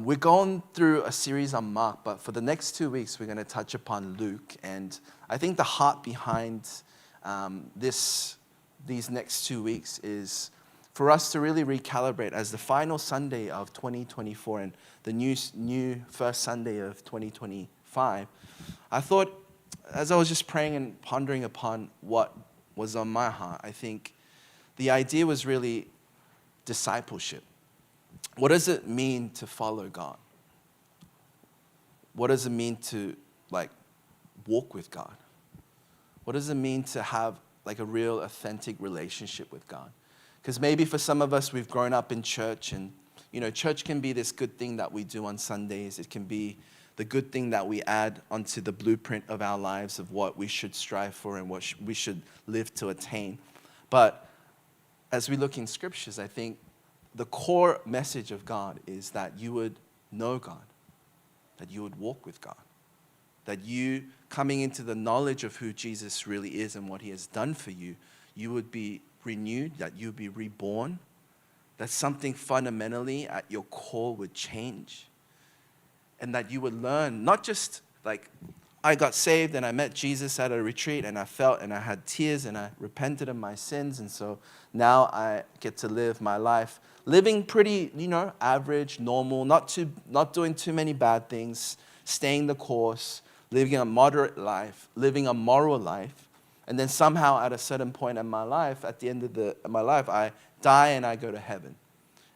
We're going through a series on Mark, but for the next 2 weeks, we're going to touch upon Luke. And I think the heart behind these next 2 weeks is for us to really recalibrate as the final Sunday of 2024 and the new first Sunday of 2025. I thought, as I was just praying and pondering upon what was on my heart, I think the idea was really discipleship. What does it mean to follow God? What does it mean to walk with God? What does it mean to have a real authentic relationship with God? Because maybe for some of us, we've grown up in church, and church can be this good thing that we do on Sundays. It can be the good thing that we add onto the blueprint of our lives of what we should strive for and what we should live to attain. But as we look in scriptures, I think the core message of God is that you would know God, that you would walk with God, that you, coming into the knowledge of who Jesus really is and what he has done for you, you would be renewed, that you would be reborn, that something fundamentally at your core would change, and that you would learn, not just I got saved and I met Jesus at a retreat and I felt and I had tears and I repented of my sins, and so now I get to live my life living pretty, average, normal, not doing too many bad things, staying the course, living a moderate life, living a moral life, and then somehow at a certain point in my life, at the end of my life, I die and I go to heaven.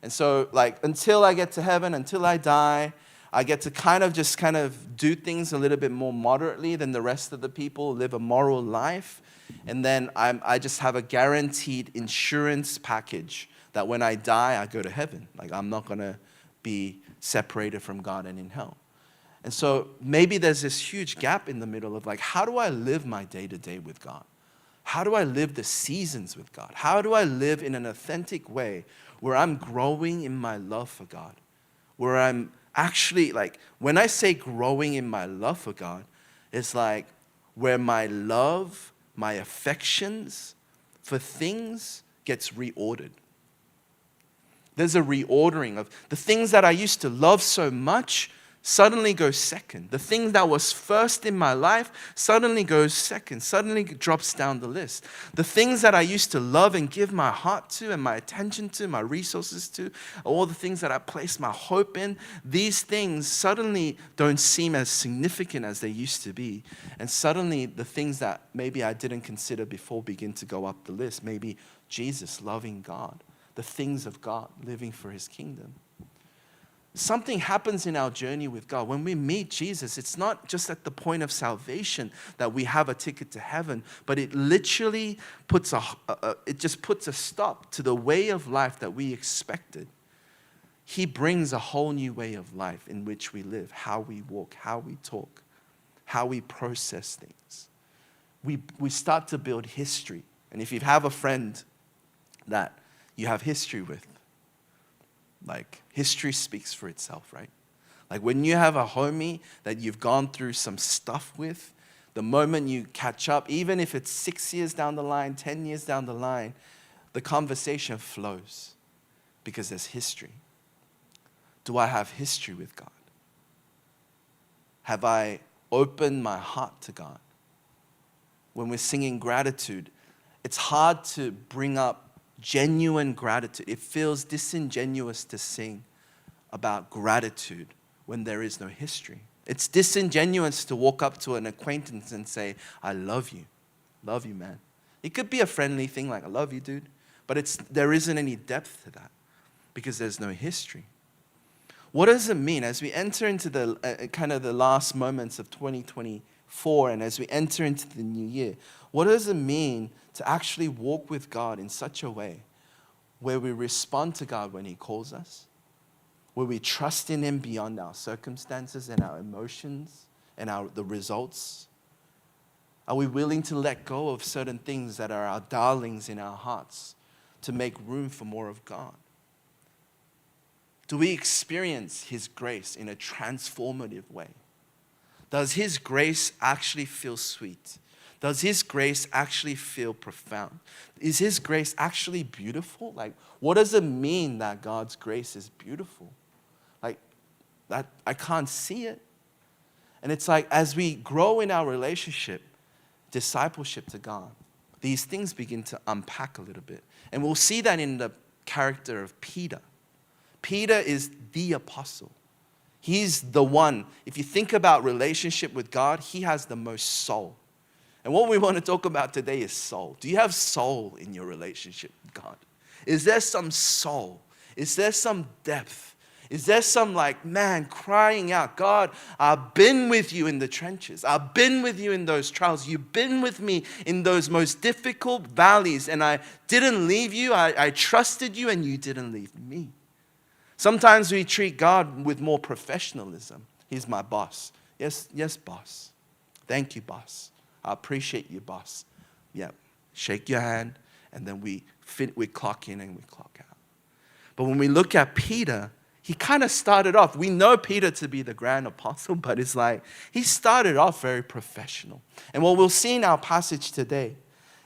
And so until I get to heaven, until I die, I get to kind of do things a little bit more moderately than the rest of the people, live a moral life, and then I just have a guaranteed insurance package that when I die, I go to heaven. I'm not going to be separated from God and in hell. And so maybe there's this huge gap in the middle of how do I live my day-to-day with God? How do I live the seasons with God? How do I live in an authentic way where I'm growing in my love for God? Where I'm actually, when I say growing in my love for God, it's where my love, my affections for things gets reordered. There's a reordering of the things that I used to love so much suddenly goes second. The thing that was first in my life suddenly goes second, suddenly drops down the list. The things that I used to love and give my heart to and my attention to, my resources to, all the things that I placed my hope in, these things suddenly don't seem as significant as they used to be. And suddenly the things that maybe I didn't consider before begin to go up the list. Maybe Jesus, loving God, the things of God, living for his kingdom. Something happens in our journey with God. When we meet Jesus, it's not just at the point of salvation that we have a ticket to heaven, but it literally puts a stop to the way of life that we expected. He brings a whole new way of life in which we live, how we walk, how we talk, how we process things. We start to build history. And if you have a friend that you have history with, history speaks for itself, right? When you have a homie that you've gone through some stuff with, the moment you catch up, even if it's 6 years down the line, 10 years down the line, the conversation flows because there's history. Do I have history with God? Have I opened my heart to God? When we're singing gratitude, it's hard to bring up genuine gratitude. It feels disingenuous to sing about gratitude when there is no history. It's disingenuous to walk up to an acquaintance and say, I love you. Love you, man. It could be a friendly thing I love you, dude. But there isn't any depth to that because there's no history. What does it mean as we enter into the the last moments of 2024 and as we enter into the new year? What does it mean to actually walk with God in such a way where we respond to God when he calls us, where we trust in him beyond our circumstances and our emotions and the results? Are we willing to let go of certain things that are our darlings in our hearts to make room for more of God? Do we experience his grace in a transformative way? Does his grace actually feel sweet? Does his grace actually feel profound? Is his grace actually beautiful? What does it mean that God's grace is beautiful? that I can't see it. And it's like as we grow in our relationship, discipleship to God, these things begin to unpack a little bit. And we'll see that in the character of Peter. Peter is the apostle. He's the one. If you think about relationship with God, he has the most soul. And what we want to talk about today is soul. Do you have soul in your relationship with God? Is there some soul? Is there some depth? Is there some man crying out, God, I've been with you in the trenches. I've been with you in those trials. You've been with me in those most difficult valleys, and I didn't leave you. I trusted you, and you didn't leave me. Sometimes we treat God with more professionalism. He's my boss. Yes, boss. Thank you, boss. I appreciate you, boss. Yeah, shake your hand, and then we clock in and we clock out. But when we look at Peter, he kind of started off, we know Peter to be the grand apostle, but it's like he started off very professional. And what we'll see in our passage today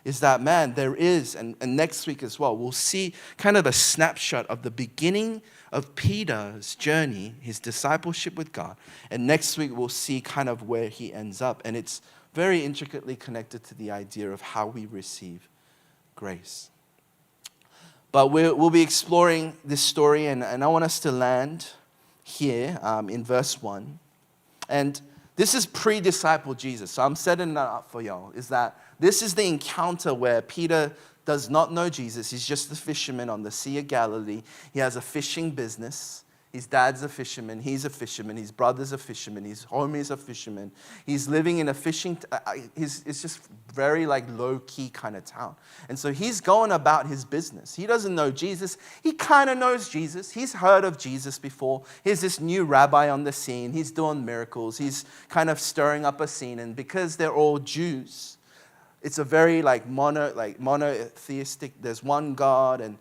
is that, there is, and next week as well, we'll see kind of a snapshot of the beginning of Peter's journey, his discipleship with God. And next week we'll see kind of where he ends up. And it's very intricately connected to the idea of how we receive grace. But we'll be exploring this story, and I want us to land here in verse 1. And this is pre-disciple Jesus. So I'm setting that up for y'all, is that this is the encounter where Peter does not know Jesus. He's just a fisherman on the Sea of Galilee. He has a fishing business. His dad's a fisherman. He's a fisherman. His brother's a fisherman. His homie's a fisherman. He's living in a fishing, it's just very low-key kind of town. And so he's going about his business. He doesn't know Jesus. He kind of knows Jesus. He's heard of Jesus before. Here's this new rabbi on the scene. He's doing miracles. He's kind of stirring up a scene. And because they're all Jews, it's a very monotheistic, there's one God, and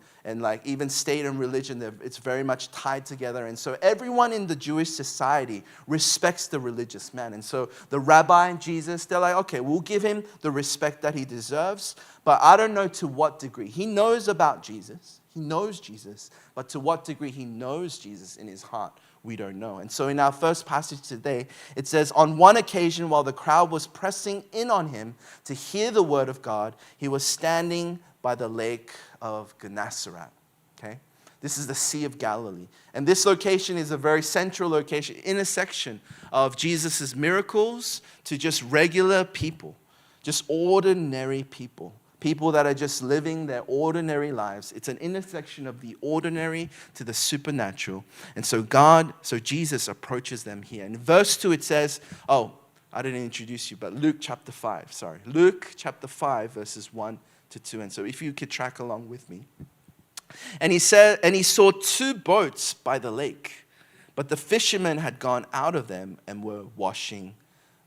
even state and religion, it's very much tied together. And so everyone in the Jewish society respects the religious man. And so the rabbi and Jesus, they're like, okay, we'll give him the respect that he deserves, but I don't know to what degree. He knows about Jesus. He knows Jesus, but to what degree he knows Jesus in his heart, we don't know. And so in our first passage today, it says, on one occasion while the crowd was pressing in on him to hear the word of God, he was standing by the lake of Gennesaret. Okay? This is the Sea of Galilee. And this location is a very central location, intersection of Jesus' miracles to just regular people, just ordinary people. People that are just living their ordinary lives. It's an intersection of the ordinary to the supernatural. And so Jesus approaches them here. In verse 2 it says, I didn't introduce you, but Luke chapter 5, Luke chapter 5 verses 1 to 2. And so if you could track along with me. And he said, and he saw two boats by the lake, but the fishermen had gone out of them and were washing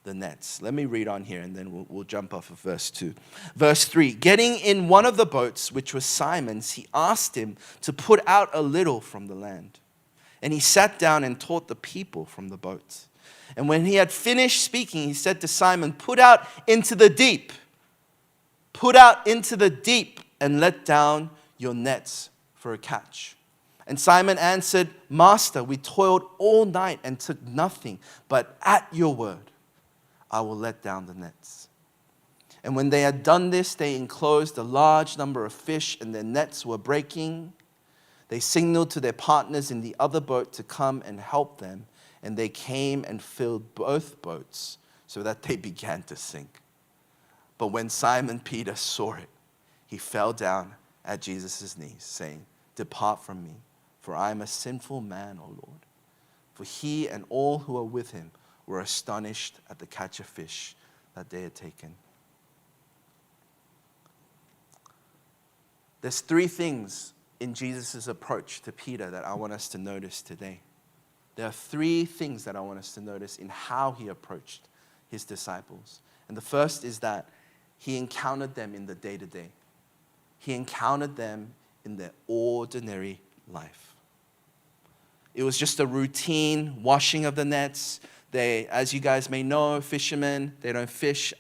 the nets. Let me read on here and then we'll jump off of verse 2. Verse 3, getting in one of the boats, which was Simon's, he asked him to put out a little from the land. And he sat down and taught the people from the boat. And when he had finished speaking, he said to Simon, put out into the deep. Put out into the deep and let down your nets for a catch. And Simon answered, Master, we toiled all night and took nothing, but at your word, I will let down the nets. And when they had done this, they enclosed a large number of fish, and their nets were breaking. They signaled to their partners in the other boat to come and help them, and they came and filled both boats so that they began to sink. But when Simon Peter saw it, he fell down at Jesus' knees, saying, Depart from me, for I am a sinful man, O Lord. For he and all who were with him were astonished at the catch of fish that they had taken. There's three things in Jesus' approach to Peter that I want us to notice today. There are three things that I want us to notice in how he approached his disciples. And the first is that he encountered them in the day-to-day. He encountered them in their ordinary life. It was just a routine washing of the nets. They, as you guys may know, fishermen, they don't fish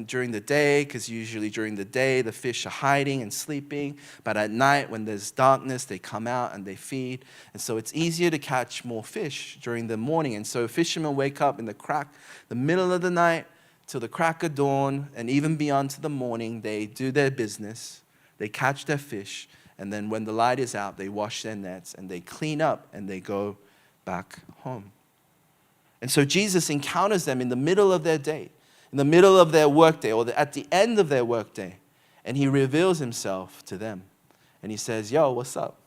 during the day, because usually during the day the fish are hiding and sleeping. But at night, when there's darkness, they come out and they feed. And so it's easier to catch more fish during the morning. And so fishermen wake up in the middle of the night till the crack of dawn, and even beyond to the morning. They do their business. They catch their fish. And then when the light is out, they wash their nets and they clean up and they go back home. And so Jesus encounters them in the middle of their day, in the middle of their workday, or at the end of their workday. And he reveals himself to them. And he says, yo, what's up?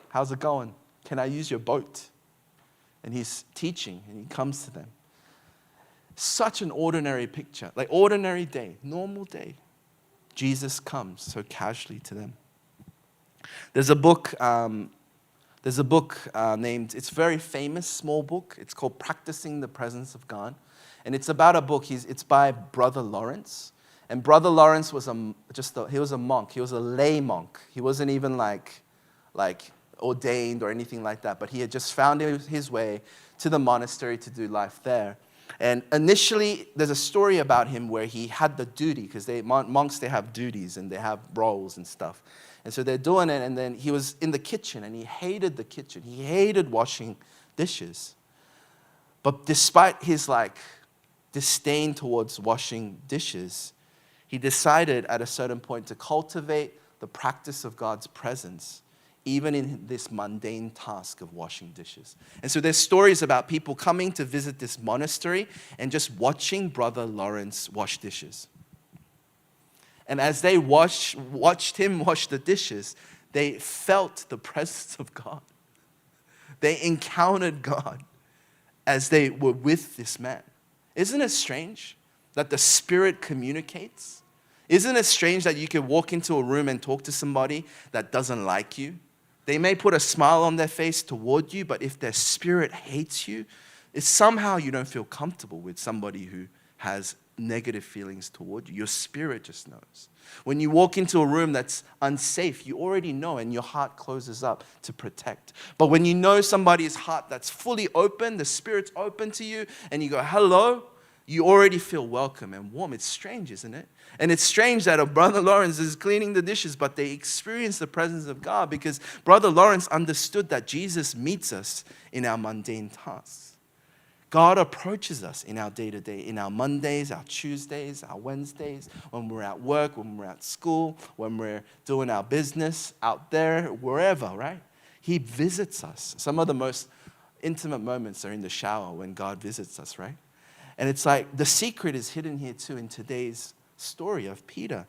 How's it going? Can I use your boat? And he's teaching and he comes to them. Such an ordinary picture, like ordinary day, normal day. Jesus comes so casually to them. There's a book named, it's a very famous, small book. It's called Practicing the Presence of God. And it's about a book, it's by Brother Lawrence. And Brother Lawrence was he was a monk. He was a lay monk. He wasn't even like ordained or anything like that. But he had just found his way to the monastery to do life there. And initially, there's a story about him where he had the duty, because monks, they have duties and they have roles and stuff. And so they're doing it, and then he was in the kitchen, and he hated the kitchen. He hated washing dishes. But despite his disdain towards washing dishes, he decided at a certain point to cultivate the practice of God's presence, even in this mundane task of washing dishes. And so there's stories about people coming to visit this monastery and just watching Brother Lawrence wash dishes. And as they watched him wash the dishes, they felt the presence of God. They encountered God as they were with this man. Isn't it strange that the Spirit communicates? Isn't it strange that you could walk into a room and talk to somebody that doesn't like you? They may put a smile on their face toward you, but if their spirit hates you, it's somehow you don't feel comfortable with somebody who has negative feelings toward you. Your spirit just knows. When you walk into a room that's unsafe, you already know, and your heart closes up to protect. But when you know somebody's heart that's fully open, the Spirit's open to you, and you go, hello, you already feel welcome and warm. It's strange, isn't it? And it's strange that a Brother Lawrence is cleaning the dishes, but they experience the presence of God because Brother Lawrence understood that Jesus meets us in our mundane tasks. God approaches us in our day-to-day, in our Mondays, our Tuesdays, our Wednesdays, when we're at work, when we're at school, when we're doing our business out there, wherever, right? He visits us. Some of the most intimate moments are in the shower when God visits us, right? And it's like the secret is hidden here too in today's story of Peter.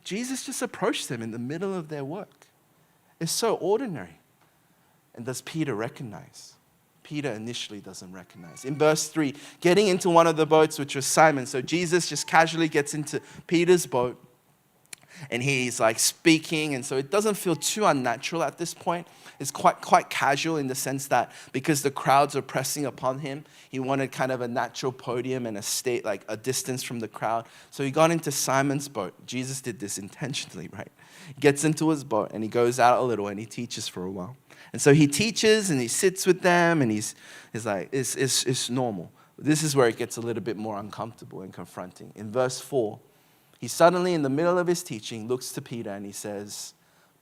Jesus just approached them in the middle of their work. It's so ordinary. And does Peter recognize? Peter initially doesn't recognize. In verse 3, getting into one of the boats, which was Simon. So Jesus just casually gets into Peter's boat and he's speaking. And so it doesn't feel too unnatural at this point. It's quite casual in the sense that because the crowds are pressing upon him, he wanted kind of a natural podium and a distance from the crowd. So he got into Simon's boat. Jesus did this intentionally, right? He gets into his boat and he goes out a little and he teaches for a while. And so he teaches and he sits with them and he's like, it's normal. This is where it gets a little bit more uncomfortable and confronting. In verse 4, he suddenly, in the middle of his teaching, looks to Peter and he says,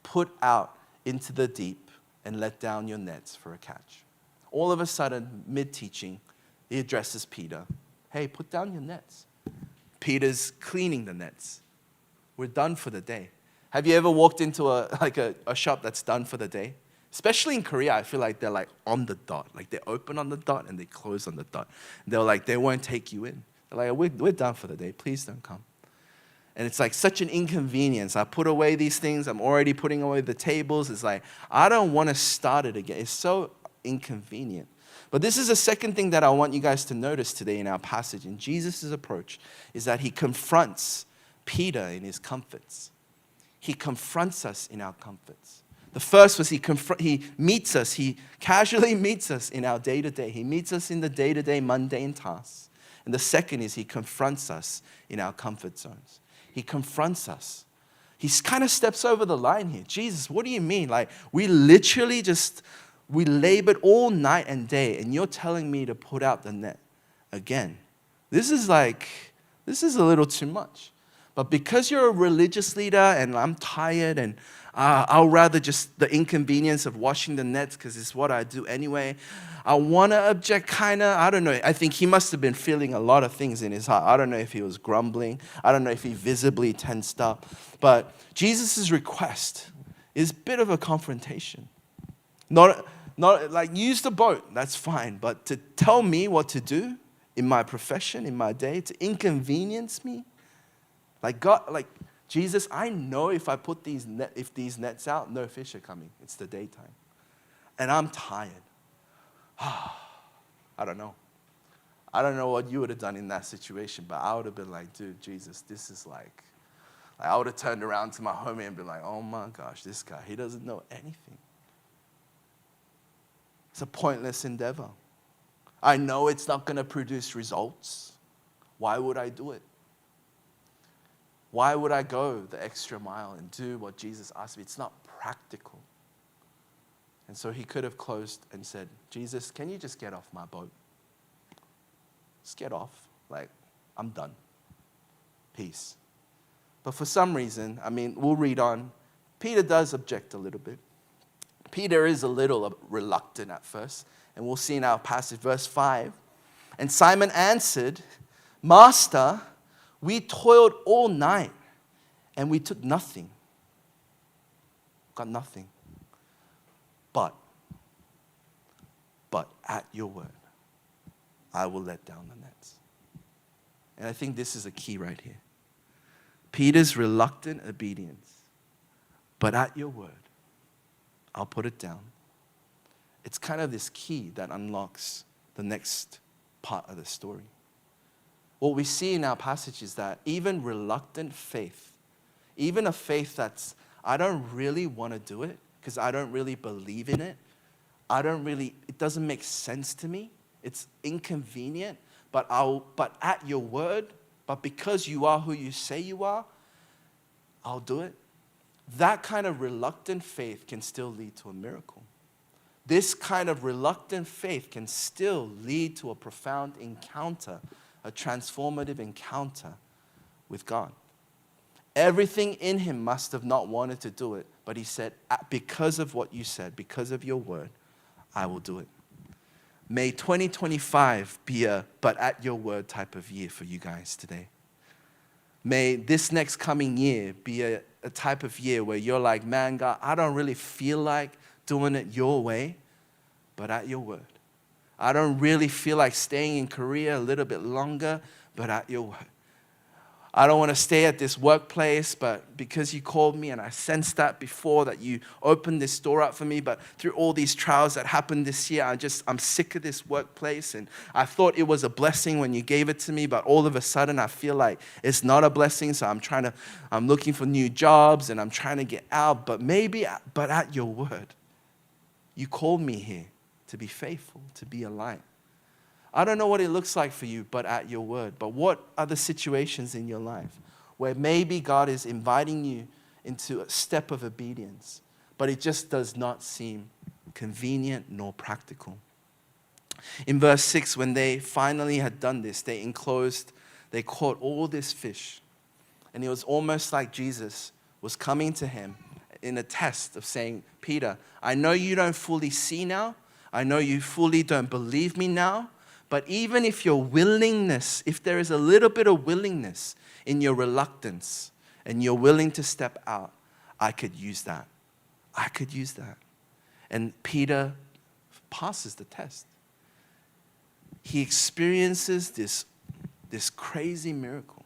put out into the deep and let down your nets for a catch. All of a sudden, mid-teaching, he addresses Peter. Hey, put down your nets. Peter's cleaning the nets. We're done for the day. Have you ever walked into a shop that's done for the day? Especially in Korea, I feel like they're on the dot. They open on the dot and they close on the dot. They won't take you in. They're we're done for the day. Please don't come. And it's such an inconvenience. I put away these things. I'm already putting away the tables. It's I don't want to start it again. It's so inconvenient. But this is the second thing that I want you guys to notice today in our passage. In Jesus' approach is that he confronts Peter in his comforts. He confronts us in our comforts. The first was he meets us. He casually meets us in our day-to-day. He meets us in the day-to-day mundane tasks. And the second is he confronts us in our comfort zones. He confronts us. He kind of steps over the line here. Jesus, what do you mean? We literally we labored all night and day, and you're telling me to put out the net again. This is This is a little too much. But because you're a religious leader and I'm tired and I'll rather just the inconvenience of washing the nets because it's what I do anyway. I want to object, kind of. I don't know. I think he must have been feeling a lot of things in his heart. I don't know if he was grumbling. I don't know if he visibly tensed up. But Jesus' request is a bit of a confrontation. Not like use the boat, that's fine. But to tell me what to do in my profession, in my day, to inconvenience me, like God, like Jesus, I know if I put these nets out, no fish are coming. It's the daytime, and I'm tired. I don't know. I don't know what you would have done in that situation, but I would have been like, dude, Jesus, this is like I would have turned around to my homie and been like, oh my gosh, this guy, he doesn't know anything. It's a pointless endeavor. I know it's not going to produce results. Why would I do it? Why would I go the extra mile and do what Jesus asked me? It's not practical. And so he could have closed and said, Jesus, can you just get off my boat? Just get off. Like, I'm done. Peace. But for some reason, we'll read on. Peter does object a little bit. Peter is a little reluctant at first. And we'll see in our passage, verse 5. And Simon answered, Master, we toiled all night and we took nothing. Got nothing. But at your word, I will let down the nets. And I think this is a key right here. Peter's reluctant obedience. But at your word, I'll put it down. It's kind of this key that unlocks the next part of the story. What we see in our passage is that even reluctant faith, even a faith that's, I don't really want to do it because I don't really believe in it. It doesn't make sense to me. It's inconvenient, but at your word, but because you are who you say you are, I'll do it. That kind of reluctant faith can still lead to a miracle. This kind of reluctant faith can still lead to a profound encounter, a transformative encounter with God. Everything in him must have not wanted to do it, but he said, because of what you said, because of your word, I will do it. May 2025 be a but at your word type of year for you guys today. May this next coming year be a type of year where you're like, man, God, I don't really feel like doing it your way, but at your word. I don't really feel like staying in Korea a little bit longer, but at your word. I don't want to stay at this workplace, but because you called me and I sensed that before that you opened this door up for me, but through all these trials that happened this year, I'm sick of this workplace and I thought it was a blessing when you gave it to me, but all of a sudden I feel like it's not a blessing, so I'm looking for new jobs and I'm trying to get out, but at your word, you called me here to be faithful, to be a light. I don't know what it looks like for you, but at your word. But what are the situations in your life where maybe God is inviting you into a step of obedience, but it just does not seem convenient nor practical? In verse 6, when they finally had done this, they caught all this fish. And it was almost like Jesus was coming to him in a test of saying, Peter, I know you don't fully see now. I know you fully don't believe me now. But even if if there is a little bit of willingness in your reluctance and you're willing to step out, I could use that. I could use that. And Peter passes the test. He experiences this crazy miracle.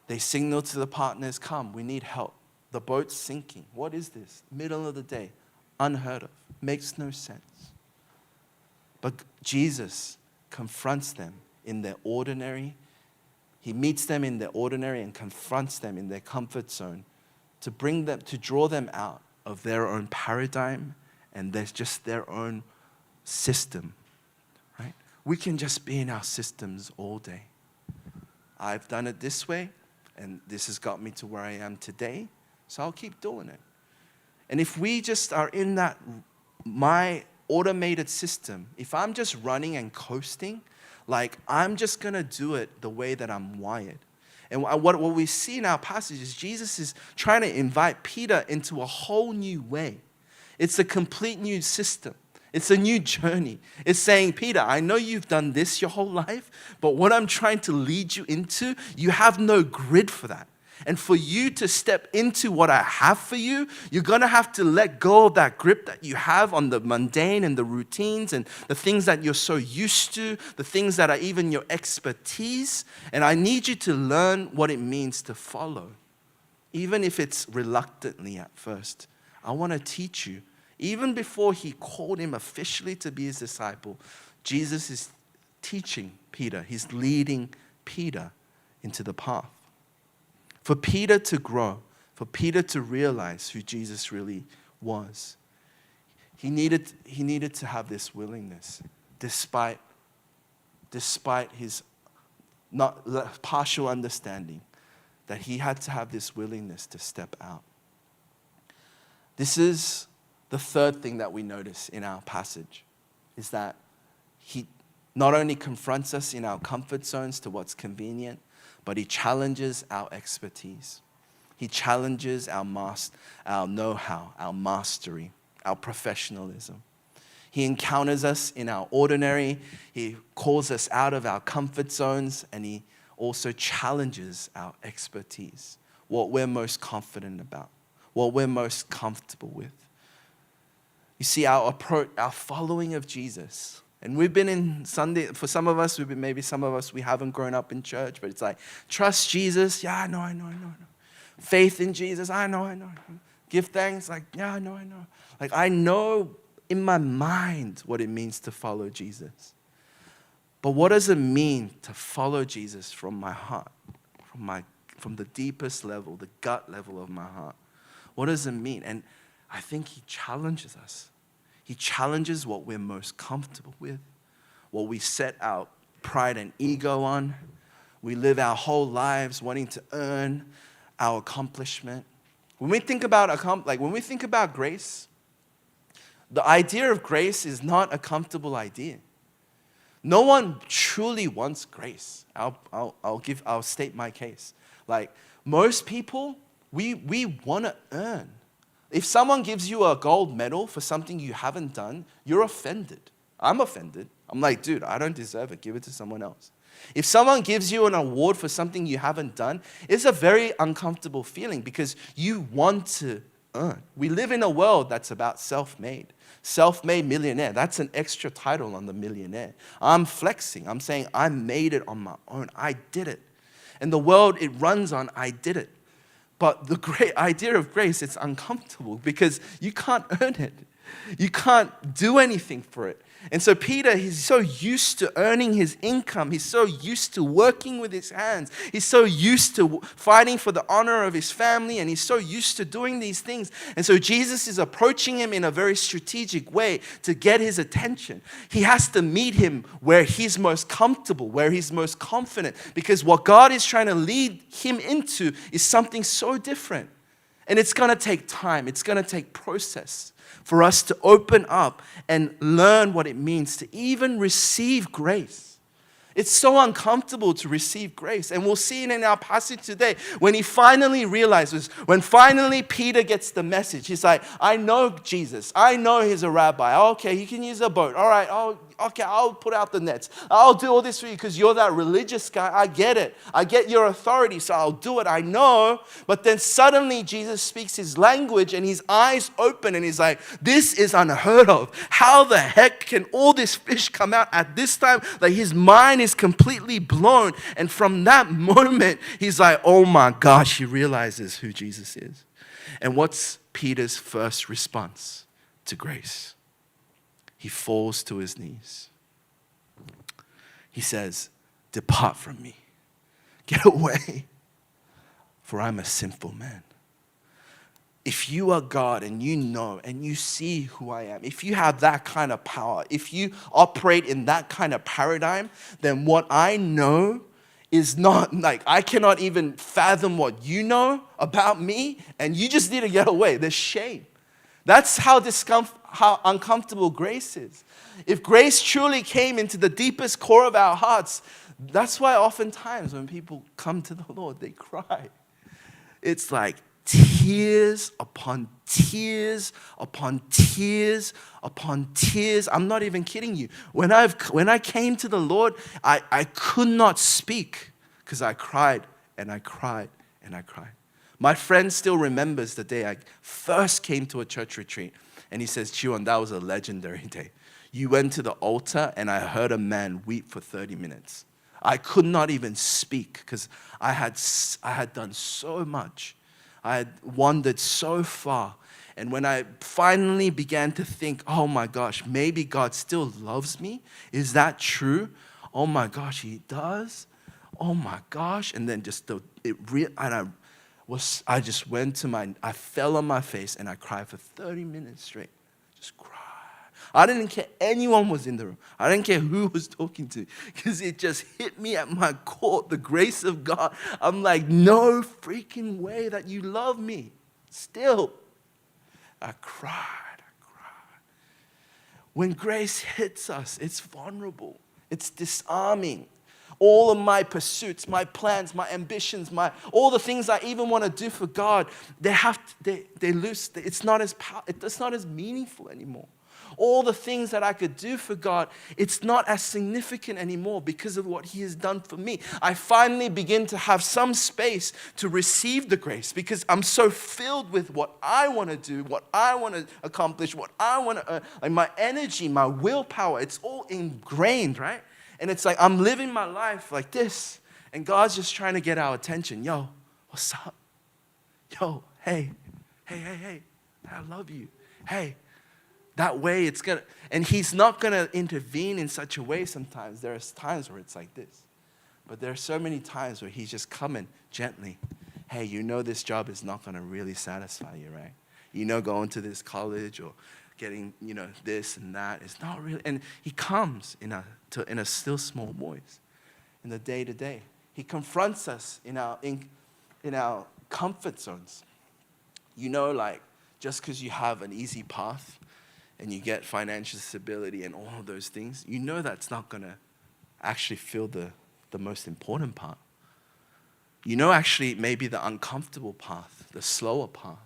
They signal to the partners, come, we need help. The boat's sinking. What is this? Middle of the day. Unheard of. Makes no sense. But Jesus confronts them in their ordinary. He meets them in their ordinary and confronts them in their comfort zone to draw them out of their own paradigm and there's just their own system, right? We can just be in our systems all day. I've done it this way and this has got me to where I am today, so I'll keep doing it. And if we just are in that, my automated system, if I'm just running and coasting, Like, I'm just going to do it the way that I'm wired. And what we see in our passage is Jesus is trying to invite Peter into a whole new way. It's a complete new system. It's a new journey. It's saying, Peter, I know you've done this your whole life, but what I'm trying to lead you into, you have no grid for that. And for you to step into what I have for you, you're going to have to let go of that grip that you have on the mundane and the routines and the things that you're so used to, the things that are even your expertise. And I need you to learn what it means to follow, even if it's reluctantly at first. I want to teach you. Even before he called him officially to be his disciple, Jesus is teaching Peter. He's leading Peter into the path. For Peter to grow, for Peter to realize who Jesus really was, he needed to have this willingness, despite his not partial understanding, that he had to have this willingness to step out. This is the third thing that we notice in our passage, is that he not only confronts us in our comfort zones to what's convenient, but he challenges our expertise. He challenges our know-how, our mastery, our professionalism. He encounters us in our ordinary. He calls us out of our comfort zones, and he also challenges our expertise, what we're most confident about, what we're most comfortable with. You see, our approach, our following of Jesus. And we've been in Sunday, for some of us, maybe some of us, we haven't grown up in church, but it's like, trust Jesus. Yeah, I know. Faith in Jesus. I know. Give thanks. Like, yeah, I know. Like, I know in my mind what it means to follow Jesus. But what does it mean to follow Jesus from my heart, from the deepest level, the gut level of my heart? What does it mean? And I think he challenges us. He challenges what we're most comfortable with, what we set our pride and ego on. We live our whole lives wanting to earn our accomplishment. When we think about grace, the idea of grace is not a comfortable idea. No one truly wants grace. I'll state my case. Like, most people, we want to earn. If someone gives you a gold medal for something you haven't done, you're offended. I'm offended. I'm like, dude, I don't deserve it. Give it to someone else. If someone gives you an award for something you haven't done, it's a very uncomfortable feeling because you want to earn. We live in a world that's about self-made. Self-made millionaire. That's an extra title on the millionaire. I'm flexing. I'm saying I made it on my own. I did it. And the world it runs on, I did it. But the great idea of grace, it's uncomfortable because you can't earn it. You can't do anything for it. And so Peter, he's so used to earning his income. He's so used to working with his hands. He's so used to fighting for the honor of his family. And he's so used to doing these things. And so Jesus is approaching him in a very strategic way to get his attention. He has to meet him where he's most comfortable, where he's most confident. Because what God is trying to lead him into is something so different. And it's going to take time. It's going to take process for us to open up and learn what it means to even receive grace. It's so uncomfortable to receive grace. And we'll see it in our passage today when he finally realizes, when finally Peter gets the message. He's like, I know Jesus. I know he's a rabbi. Okay, he can use a boat. All right, I'll put out the nets. I'll do all this for you because you're that religious guy. I get it. I get your authority, so I'll do it. I know. But then suddenly Jesus speaks his language and his eyes open and he's like, this is unheard of. How the heck can all this fish come out at this time? Like his mind is completely blown. And from that moment, he's like, oh my gosh, he realizes who Jesus is. And what's Peter's first response to grace? He falls to his knees. He says, depart from me. Get away, for I'm a sinful man. If you are God and you know and you see who I am, if you have that kind of power, if you operate in that kind of paradigm, then what I know is not like, I cannot even fathom what you know about me, and you just need to get away. There's shame. That's how how uncomfortable grace is. If grace truly came into the deepest core of our hearts, that's why oftentimes when people come to the Lord, they cry. It's like tears upon tears upon tears upon tears. I'm not even kidding you. When I came to the Lord, I could not speak because I cried and I cried and I cried. My friend still remembers the day I first came to a church retreat, and he says, Jiwon, that was a legendary day. You went to the altar and I heard a man weep for 30 minutes. I could not even speak because I had done so much. I had wandered so far. And when I finally began to think, oh my gosh, maybe God still loves me. Is that true? Oh my gosh, he does. Oh my gosh. And then I just went to I fell on my face and I cried for 30 minutes straight. Just cried. I didn't care anyone was in the room. I didn't care who was talking to, because it just hit me at my core, the grace of God. I'm like, no freaking way that you love me. Still, I cried. When grace hits us, it's vulnerable. It's disarming. All of my pursuits, my plans, my ambitions, all the things I even want to do for God, they lose. It's not as meaningful anymore. All the things that I could do for God, it's not as significant anymore because of what he has done for me. I finally begin to have some space to receive the grace because I'm so filled with what I want to do, what I want to accomplish, what I want to earn. Like my energy, my willpower, it's all ingrained, right? And it's like I'm living my life like this, and God's just trying to get our attention. Yo, what's up? Yo, hey, I love you. Hey. That way and he's not gonna intervene in such a way sometimes. There are times where it's like this. But there are so many times where he's just coming gently. Hey, you know this job is not gonna really satisfy you, right? You know going to this college or getting, this and that is not really. And he comes in a still small voice, in the day-to-day. He confronts us in our comfort zones. Like just because you have an easy path, and you get financial stability and all of those things, that's not going to actually feel the most important part. Actually, maybe the uncomfortable path, the slower path,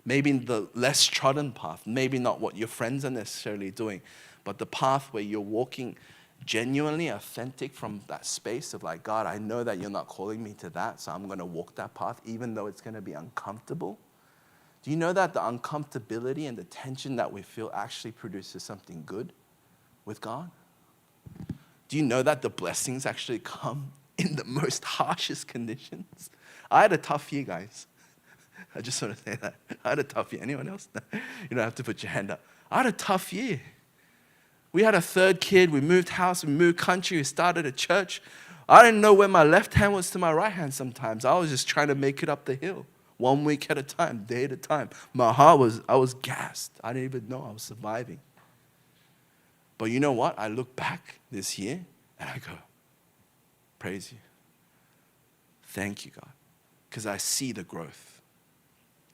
maybe the less trodden path, maybe not what your friends are necessarily doing, but the path where you're walking genuinely authentic from that space of like, God, I know that you're not calling me to that, so I'm going to walk that path, even though it's going to be uncomfortable. Do you know that the uncomfortability and the tension that we feel actually produces something good with God? Do you know that the blessings actually come in the most harshest conditions? I had a tough year, guys. I just want to say that. I had a tough year. Anyone else? You don't have to put your hand up. I had a tough year. We had a third kid. We moved house. We moved country. We started a church. I didn't know where my left hand was to my right hand sometimes. I was just trying to make it up the hill. 1 week at a time, day at a time. I was gassed. I didn't even know I was surviving. But you know what? I look back this year and I go, praise you. Thank you, God. Because I see the growth.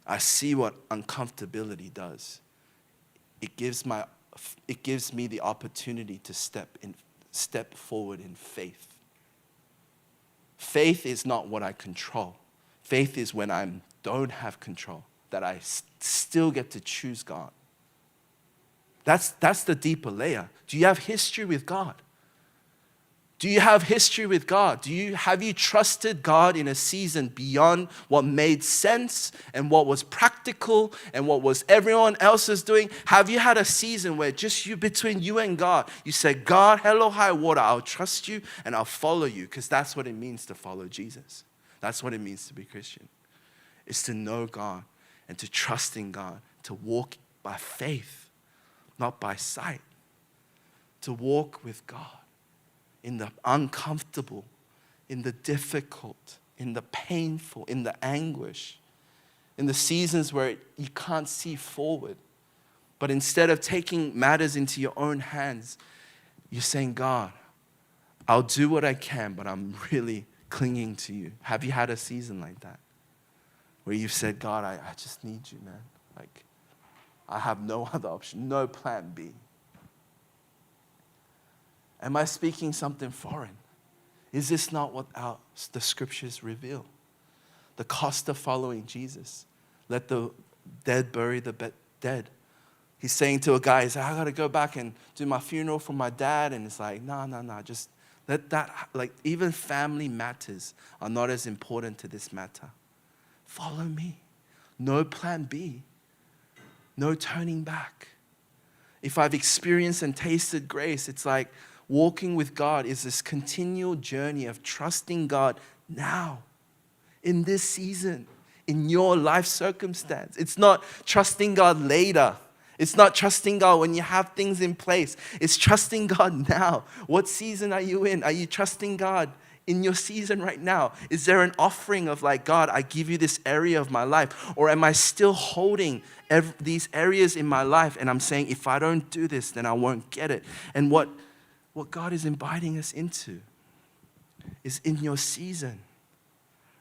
I see what uncomfortability does. It gives me the opportunity to step forward in faith. Faith is not what I control. Faith is when I don't have control, that I still get to choose God. That's the deeper layer. Do you have history with God? Do you have history with God? Have you trusted God in a season beyond what made sense and what was practical and what was everyone else's doing? Have you had a season where just between you and God, you said, God, hello, high water, I'll trust you and I'll follow you, because that's what it means to follow Jesus. That's what it means to be Christian. It's to know God and to trust in God, to walk by faith, not by sight. To walk with God in the uncomfortable, in the difficult, in the painful, in the anguish, in the seasons where you can't see forward. But instead of taking matters into your own hands, you're saying, God, I'll do what I can, but I'm really clinging to you. Have you had a season like that? Where you've said, God, I just need you, man. Like, I have no other option, no plan B. Am I speaking something foreign? Is this not what the scriptures reveal? The cost of following Jesus. Let the dead bury the dead. He's saying to a guy, he's like, I got to go back and do my funeral for my dad. And it's like, no, just let that, like, even family matters are not as important to this matter. Follow me. No plan B. No turning back. If I've experienced and tasted grace, it's like walking with God is this continual journey of trusting God now, in this season, in your life circumstance. It's not trusting God later. It's not trusting God when you have things in place. It's trusting God now. What season are you in? Are you trusting God in your season right now? Is there an offering of like, God, I give you this area of my life? Or am I still holding these areas in my life and I'm saying, if I don't do this, then I won't get it? And what God is inviting us into is in your season,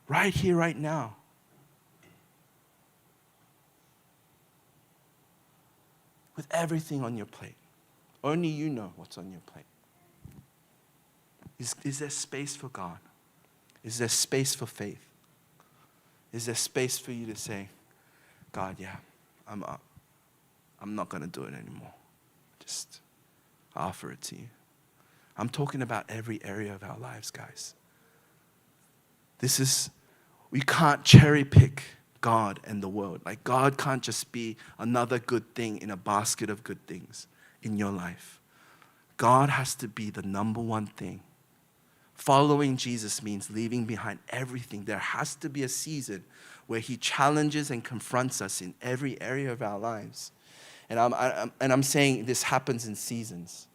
right here, right now. With everything on your plate. Only you know what's on your plate. Is there space for God? Is there space for faith? Is there space for you to say, God, yeah, I'm not going to do it anymore. Just offer it to you. I'm talking about every area of our lives, guys. We can't cherry pick God and the world. Like, God can't just be another good thing in a basket of good things in your life. God has to be the number one thing. Following Jesus means leaving behind everything. There has to be a season where he challenges and confronts us in every area of our lives. And I'm saying this happens in seasons.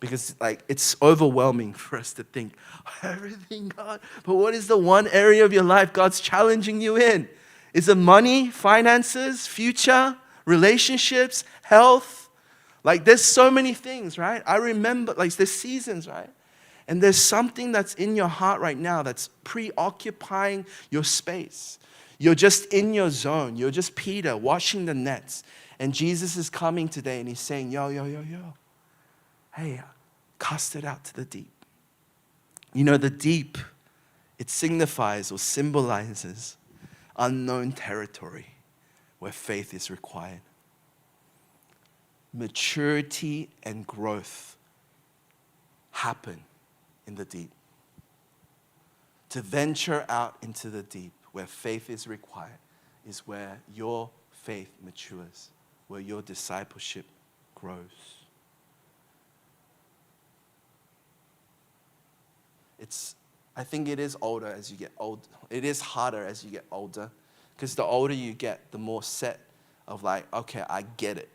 Because like it's overwhelming for us to think, everything, God. But what is the one area of your life God's challenging you in? Is it money, finances, future, relationships, health? Like there's so many things, right? I remember, like there's seasons, right? And there's something that's in your heart right now that's preoccupying your space. You're just in your zone. You're just Peter washing the nets. And Jesus is coming today and he's saying, yo. Hey, cast it out to the deep. You know, the deep, it signifies or symbolizes unknown territory where faith is required. Maturity and growth happen in the deep. To venture out into the deep where faith is required is where your faith matures, where your discipleship grows. I think it is older as you get old. It is harder as you get older, because the older you get, the more set of like, okay, I get it.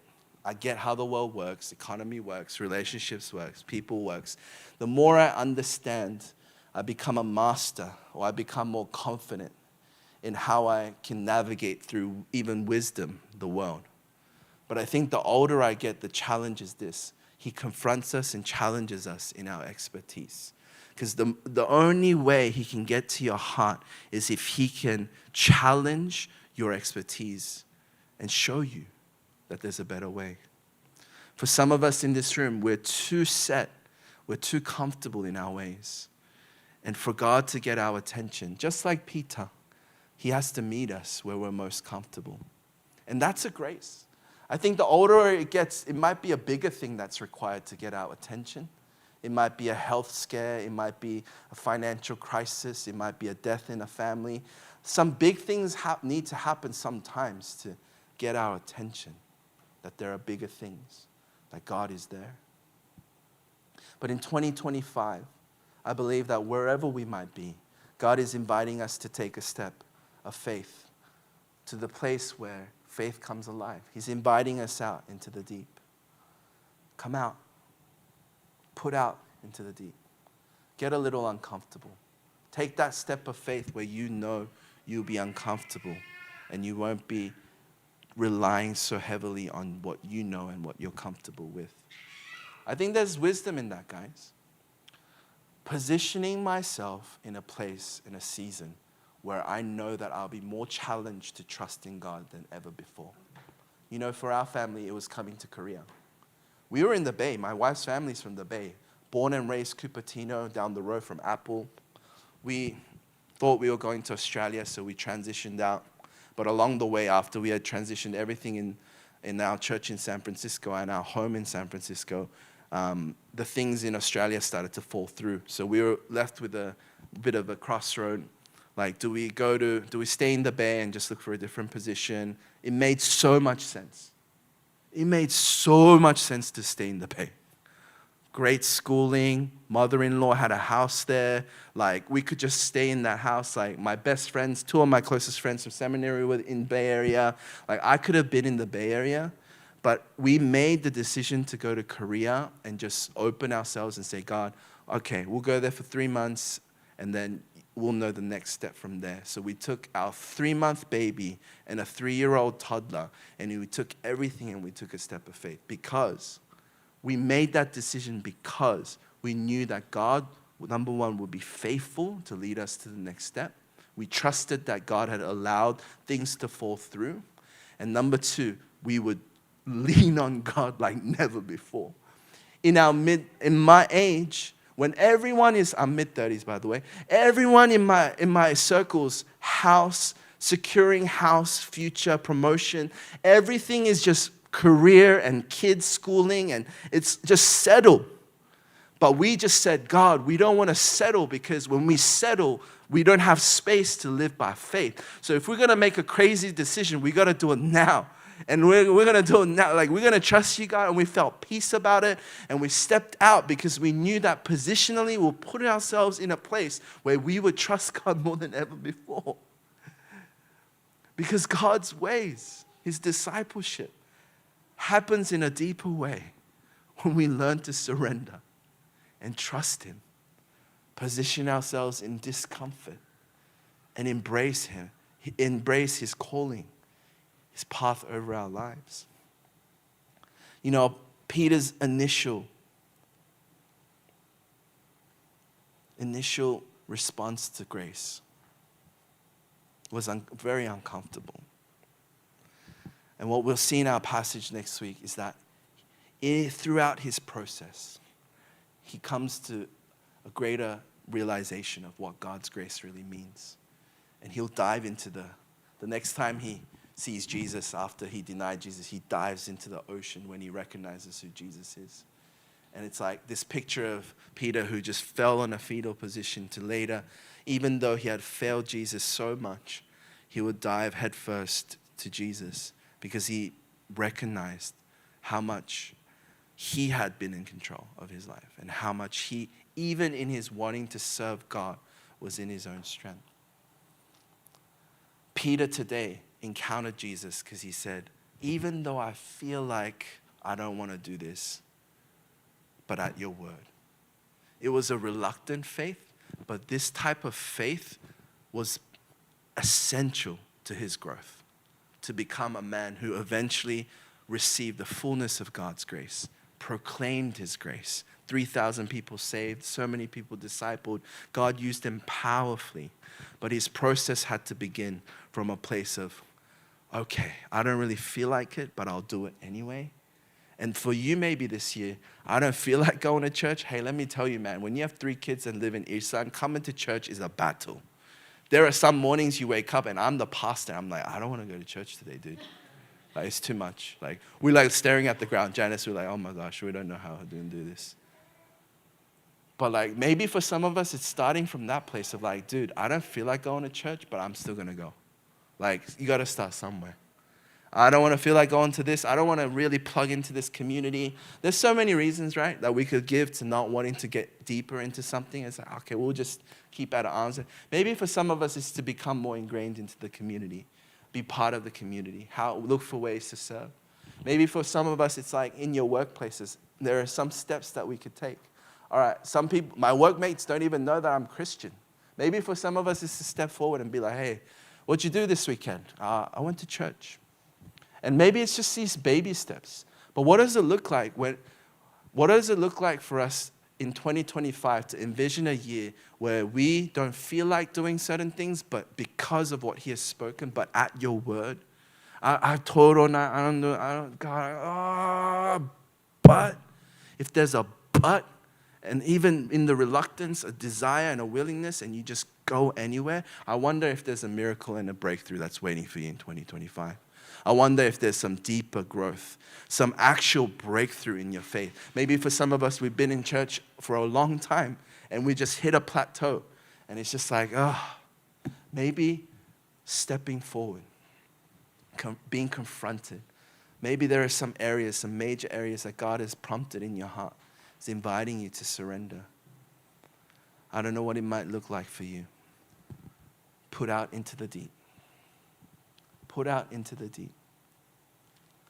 I get how the world works, economy works, relationships works, people works. The more I understand, I become a master, or I become more confident in how I can navigate through even wisdom, the world. But I think the older I get, the challenge is this. He confronts us and challenges us in our expertise. Because the only way he can get to your heart is if he can challenge your expertise and show you that there's a better way. For some of us in this room, we're too set, we're too comfortable in our ways. And for God to get our attention, just like Peter, he has to meet us where we're most comfortable. And that's a grace. I think the older it gets, it might be a bigger thing that's required to get our attention. It might be a health scare. It might be a financial crisis. It might be a death in a family. Some big things need to happen sometimes to get our attention, that there are bigger things, that God is there. But in 2025, I believe that wherever we might be, God is inviting us to take a step of faith to the place where faith comes alive. He's inviting us out into the deep. Come out. Put out into the deep. Get a little uncomfortable. Take that step of faith where you know you'll be uncomfortable and you won't be relying so heavily on what you know and what you're comfortable with. I think there's wisdom in that, guys. Positioning myself in a place, in a season, where I know that I'll be more challenged to trust in God than ever before. You know, for our family, it was coming to Korea. We were in the Bay. My wife's family's from the Bay. Born and raised Cupertino, down the road from Apple. We thought we were going to Australia, so we transitioned out. But along the way, after we had transitioned everything in our church in San Francisco and our home in San Francisco, the things in Australia started to fall through. So we were left with a bit of a crossroad. Like, do we stay in the Bay and just look for a different position? It made so much sense. It made so much sense to stay in the Bay. Great schooling, mother-in-law had a house there. Like, we could just stay in that house. Like, my best friends, two of my closest friends from seminary were in Bay Area. Like, I could have been in the Bay Area, but we made the decision to go to Korea and just open ourselves and say, God, okay, we'll go there for 3 months, and then we'll know the next step from there. So we took our 3-month baby and a 3-year-old toddler, and we took everything and we took a step of faith, because we made that decision because we knew that God, number one, would be faithful to lead us to the next step. We trusted that God had allowed things to fall through. And number two, we would lean on God like never before. In my age, when everyone is, I'm mid-30s by the way, everyone in my circles, house, securing house, future, promotion, everything is just career and kids schooling, and it's just settled. But we just said, God, we don't want to settle, because when we settle, we don't have space to live by faith. So if we're going to make a crazy decision, we got to do it now. And we're going to do it now. Like, we're going to trust you, God. And we felt peace about it. And we stepped out because we knew that positionally we'll put ourselves in a place where we would trust God more than ever before. Because God's ways, His discipleship, happens in a deeper way when we learn to surrender and trust Him, position ourselves in discomfort, and embrace Him, embrace His calling, His path over our lives. You know, Peter's initial response to grace was very uncomfortable. And what we'll see in our passage next week is that throughout his process, he comes to a greater realization of what God's grace really means. And he'll dive into the next time he sees Jesus after he denied Jesus, he dives into the ocean when he recognizes who Jesus is. And it's like this picture of Peter who just fell on a fetal position to later, even though he had failed Jesus so much, he would dive headfirst to Jesus, because he recognized how much he had been in control of his life and how much he, even in his wanting to serve God, was in his own strength. Peter today encountered Jesus because he said, even though I feel like I don't want to do this, but at your word. It was a reluctant faith, but this type of faith was essential to his growth, to become a man who eventually received the fullness of God's grace, proclaimed his grace. 3,000 people saved, so many people discipled. God used him powerfully. But his process had to begin from a place of, okay, I don't really feel like it, but I'll do it anyway. And for you maybe this year, I don't feel like going to church. Hey, let me tell you, man, when you have 3 kids and live in Ilsan, coming to church is a battle. There are some mornings you wake up and I'm the pastor. I'm like, I don't want to go to church today, dude. Like, it's too much. Like, we're like staring at the ground. Janice, we're like, oh my gosh, we don't know how to do this. But like, maybe for some of us, it's starting from that place of like, dude, I don't feel like going to church, but I'm still going to go. Like, you got to start somewhere. I don't want to feel like going to this. I don't want to really plug into this community. There's so many reasons, right, that we could give to not wanting to get deeper into something. It's like, okay, we'll just keep at arm's length. Maybe for some of us, it's to become more ingrained into the community, be part of the community, look for ways to serve. Maybe for some of us, it's like in your workplaces, there are some steps that we could take. All right, some people, my workmates don't even know that I'm Christian. Maybe for some of us, it's to step forward and be like, hey, what'd you do this weekend? I went to church. And maybe it's just these baby steps. But what does it look like for us in 2025 to envision a year where we don't feel like doing certain things, but because of what He has spoken, but at your word? I've told her, I don't know, God, but if there's a but, and even in the reluctance, a desire and a willingness, and you just go anywhere, I wonder if there's a miracle and a breakthrough that's waiting for you in 2025. I wonder if there's some deeper growth, some actual breakthrough in your faith. Maybe for some of us, we've been in church for a long time, and we just hit a plateau, and it's just like, maybe stepping forward, being confronted. Maybe there are some areas, some major areas that God has prompted in your heart. He's inviting you to surrender. I don't know what it might look like for you. Put out into the deep. Put out into the deep.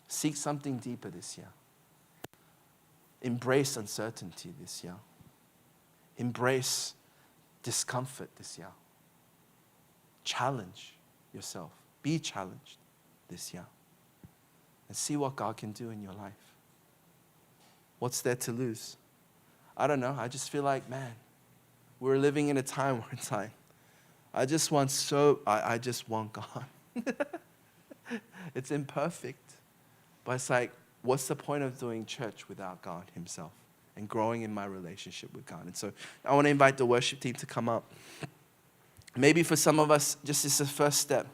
Seek something deeper this year. Embrace uncertainty this year. Embrace discomfort this year. Challenge yourself. Be challenged this year. And see what God can do in your life. What's there to lose? I don't know. I just feel like, man, we're living in a time where it's like, I just want God. It's imperfect. But it's like, what's the point of doing church without God himself and growing in my relationship with God? And so I want to invite the worship team to come up. Maybe for some of us, just it's the first step,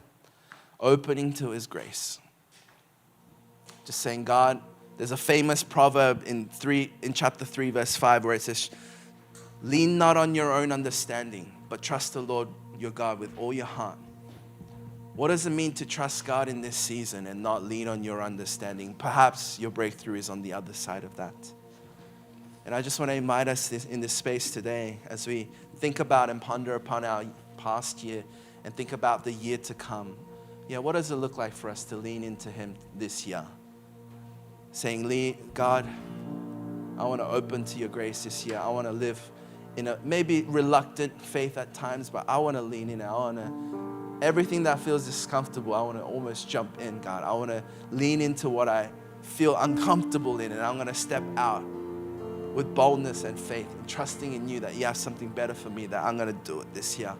opening to his grace. Just saying, God, there's a famous proverb in chapter 3, verse 5, where it says, lean not on your own understanding, but trust the Lord your God with all your heart. What does it mean to trust God in this season and not lean on your understanding? Perhaps your breakthrough is on the other side of that. And I just want to invite us in this space today as we think about and ponder upon our past year and think about the year to come. Yeah, what does it look like for us to lean into him this year? Saying, God, I want to open to your grace this year. I want to live in a maybe reluctant faith at times, but I want to lean in. I want to, everything that feels discomfortable, I want to almost jump in, God. I want to lean into what I feel uncomfortable in, and I'm going to step out with boldness and faith and trusting in you that you have something better for me, that I'm going to do it this year.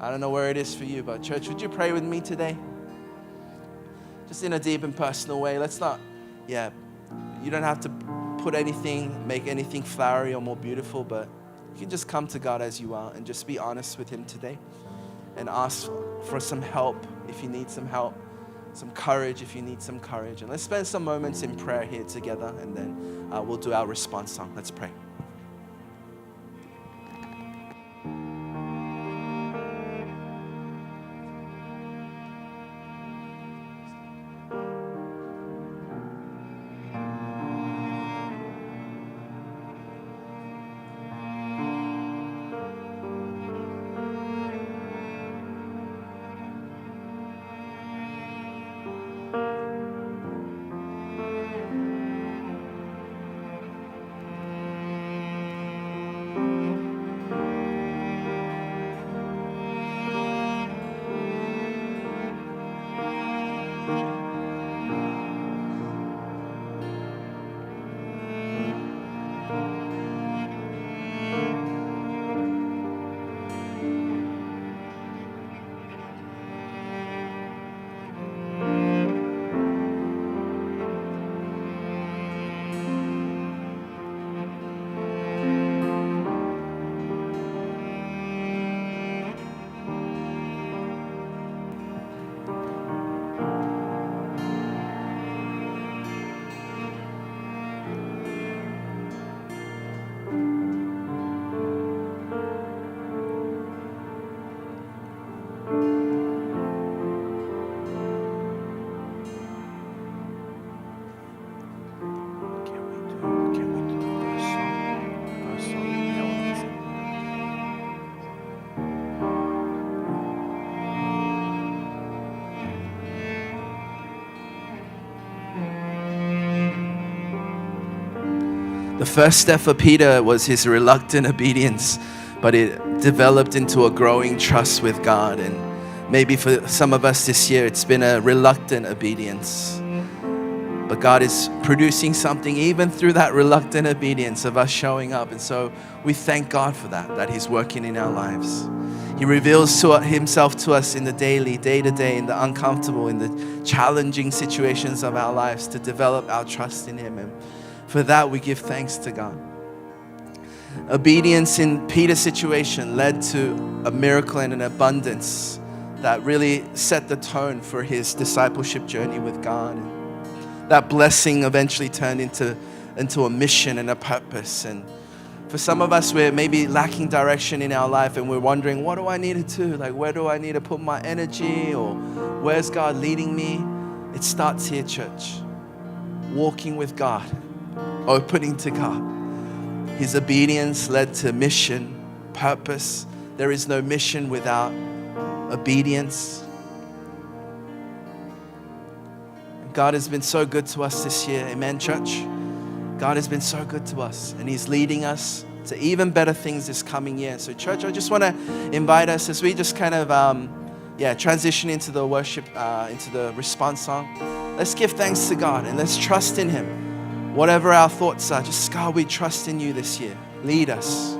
I don't know where it is for you, but church, would you pray with me today? Just in a deep and personal way. Let's not, you don't have to make anything flowery or more beautiful, but you can just come to God as you are and just be honest with him today and ask for some help if you need some help, some courage if you need some courage. And let's spend some moments in prayer here together, and then we'll do our response song. Let's pray. The first step for Peter was his reluctant obedience, but it developed into a growing trust with God. And maybe for some of us this year, it's been a reluctant obedience. But God is producing something even through that reluctant obedience of us showing up. And so we thank God for that He's working in our lives. He reveals Himself to us in the daily, day-to-day, in the uncomfortable, in the challenging situations of our lives to develop our trust in Him. And for that, we give thanks to God. Obedience in Peter's situation led to a miracle and an abundance that really set the tone for his discipleship journey with God. And that blessing eventually turned into a mission and a purpose. And for some of us, we're maybe lacking direction in our life and we're wondering, what do I need to do? Like, where do I need to put my energy? Or where's God leading me? It starts here, church. Walking with God, opening to God. His obedience led to mission, purpose. There is no mission without obedience. God has been so good to us this year. Amen, church? God has been so good to us, and He's leading us to even better things this coming year. So, church, I just want to invite us as we just kind of transition into the worship, into the response song. Let's give thanks to God and let's trust in Him. Whatever our thoughts are, just, God, we trust in You this year. Lead us.